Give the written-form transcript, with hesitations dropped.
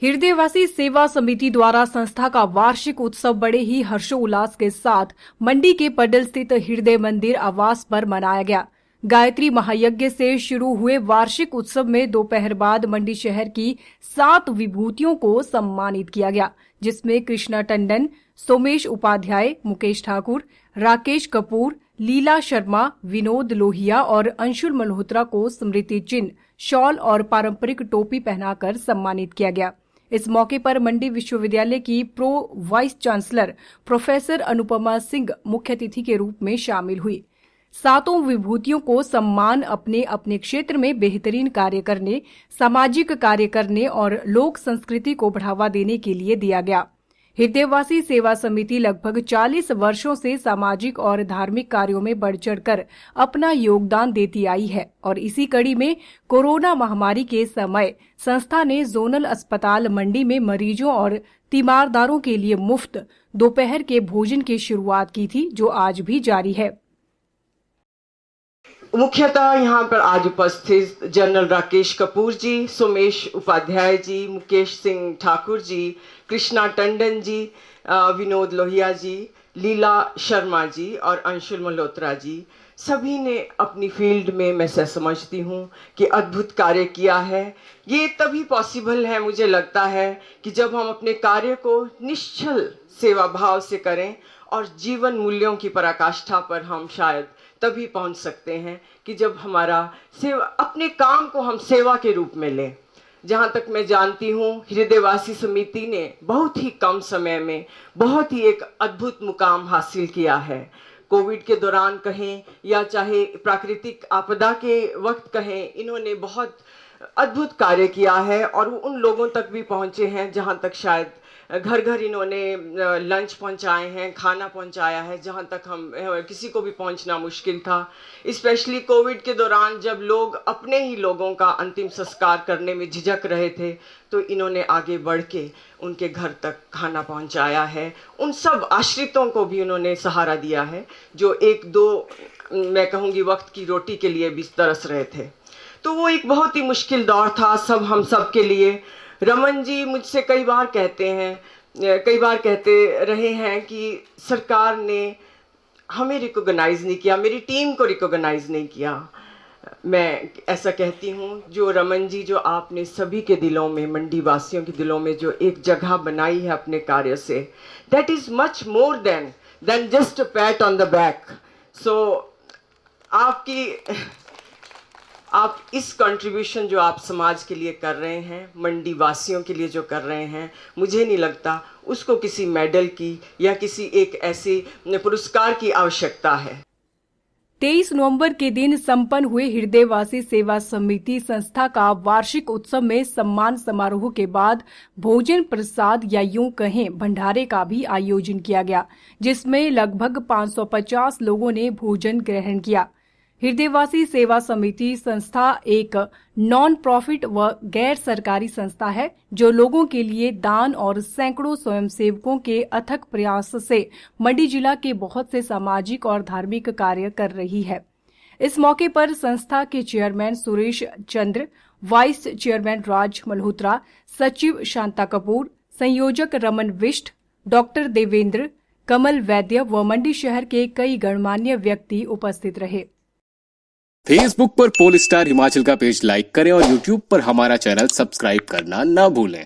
हृदयवासी सेवा समिति द्वारा संस्था का वार्षिक उत्सव बड़े ही हर्षोल्लास के साथ मंडी के पडल स्थित हृदय मंदिर आवास पर मनाया गया। गायत्री महायज्ञ से शुरू हुए वार्षिक उत्सव में दोपहर बाद मंडी शहर की 7 विभूतियों को सम्मानित किया गया, जिसमें कृष्णा टंडन, सोमेश उपाध्याय, मुकेश ठाकुर, राकेश कपूर, लीला शर्मा, विनोद लोहिया और अंशुल मल्होत्रा को स्मृति चिन्ह, शॉल और पारंपरिक टोपी पहनाकर सम्मानित किया गया। इस मौके पर मंडी विश्वविद्यालय की pro vice chancellor professor Anupama Singh मुख्य अतिथि के रूप में शामिल हुई। 7 विभूतियों को सम्मान अपने अपने क्षेत्र में बेहतरीन कार्य करने, सामाजिक कार्य करने और लोक संस्कृति को बढ़ावा देने के लिए दिया गया। हृदयवासी सेवा समिति लगभग 40 वर्षों से सामाजिक और धार्मिक कार्यों में बढ़ चढ़कर अपना योगदान देती आई है और इसी कड़ी में कोरोना महामारी के समय संस्था ने जोनल अस्पताल मंडी में मरीजों और तीमारदारों के लिए मुफ्त दोपहर के भोजन की शुरुआत की थी, जो आज भी जारी है। मुख्यतः यहाँ पर आज उपस्थित जनरल राकेश कपूर जी, सोमेश उपाध्याय जी, मुकेश सिंह ठाकुर जी, कृष्णा टंडन जी, विनोद लोहिया जी, लीला शर्मा जी और अंशुल मल्होत्रा जी, सभी ने अपनी फील्ड में मैं समझती हूँ कि अद्भुत कार्य किया है। ये तभी पॉसिबल है, मुझे लगता है, कि जब हम अपने कार्य को निश्चल सेवा भाव से करें और जीवन मूल्यों की पराकाष्ठा पर हम शायद तभी पहुंच सकते हैं कि जब हमारा सेवा, अपने काम को हम सेवा के रूप में लें। जहां तक मैं जानती हूं, हृदयवासी समिति ने बहुत ही कम समय में बहुत ही एक अद्भुत मुकाम हासिल किया है। कोविड के दौरान कहें या चाहे प्राकृतिक आपदा के वक्त कहें, इन्होंने बहुत अद्भुत कार्य किया है और वो उन लोगों तक भी पहुंचे हैं जहां तक शायद घर घर इन्होंने लंच पहुंचाए हैं, खाना पहुंचाया है, जहां तक हम किसी को भी पहुंचना मुश्किल था। स्पेशली कोविड के दौरान जब लोग अपने ही लोगों का अंतिम संस्कार करने में झिझक रहे थे, तो इन्होंने आगे बढ़ के उनके घर तक खाना पहुंचाया है। उन सब आश्रितों को भी उन्होंने सहारा दिया है जो 1-2 मैं कहूँगी वक्त की रोटी के लिए भी तरस रहे थे। तो वो एक बहुत ही मुश्किल दौर था हम सब के लिए। रमन जी मुझसे कई बार कहते रहे हैं कि सरकार ने हमें रिकॉग्नाइज नहीं किया, मेरी टीम को रिकॉग्नाइज नहीं किया। मैं ऐसा कहती हूँ, जो रमन जी, जो आपने सभी के दिलों में, मंडी वासियों के दिलों में जो एक जगह बनाई है अपने कार्य से, that is much more than just a pat on the back. So आप इस कंट्रीब्यूशन जो आप समाज के लिए कर रहे हैं, मंडी वासियों के लिए जो कर रहे हैं, मुझे नहीं लगता उसको किसी मेडल की या किसी एक ऐसे पुरस्कार की आवश्यकता है। 23 नवंबर के दिन संपन्न हुए हृदयवासी सेवा समिति संस्था का वार्षिक उत्सव में सम्मान समारोह के बाद भोजन प्रसाद या यूं कहें भंडारे का भी आयोजन किया गया, जिसमें लगभग 550 लोगों ने भोजन ग्रहण किया। हृदयवासी सेवा समिति संस्था एक नॉन प्रॉफिट व गैर सरकारी संस्था है जो लोगों के लिए दान और सैकड़ों स्वयंसेवकों के अथक प्रयास से मंडी जिला के बहुत से सामाजिक और धार्मिक कार्य कर रही है। इस मौके पर संस्था के chairman Suresh Chandra, vice chairman राज मल्होत्रा, सचिव शांता कपूर, संयोजक रमन विष्ट, डॉक्टर देवेंद्र, कमल वैद्य व मंडी शहर के कई गणमान्य व्यक्ति उपस्थित रहे। फेसबुक पर पोल स्टार हिमाचल का पेज लाइक करें और यूट्यूब पर हमारा चैनल सब्सक्राइब करना न भूलें।